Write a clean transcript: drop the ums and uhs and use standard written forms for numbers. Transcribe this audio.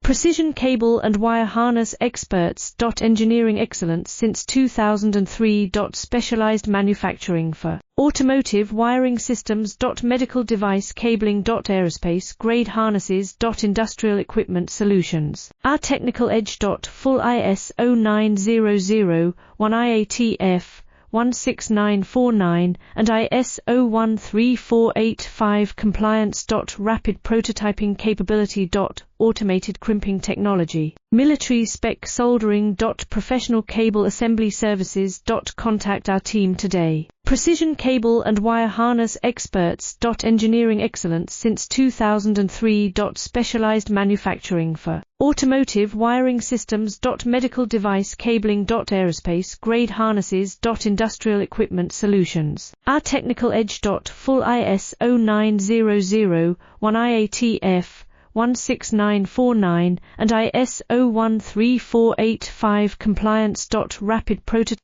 Precision cable and wire harness experts. Engineering excellence since 2003. Specialized manufacturing for automotive wiring systems. Medical device cabling. Aerospace grade harnesses. Industrial equipment solutions. Our technical edge. Full ISO 9001 IATF 16949 and ISO 13485 compliance. Rapid prototyping capability. Automated crimping technology. Military spec soldering. Professional cable assembly services. Contact our team today. Precision cable and wire harness experts. Engineering excellence since 2003. Specialized manufacturing for automotive wiring systems. Medical device cabling. Aerospace grade harnesses. Industrial equipment solutions. Our technical edge. Full ISO 9001 IATF 16949 and ISO 13485 compliance. Rapid prototype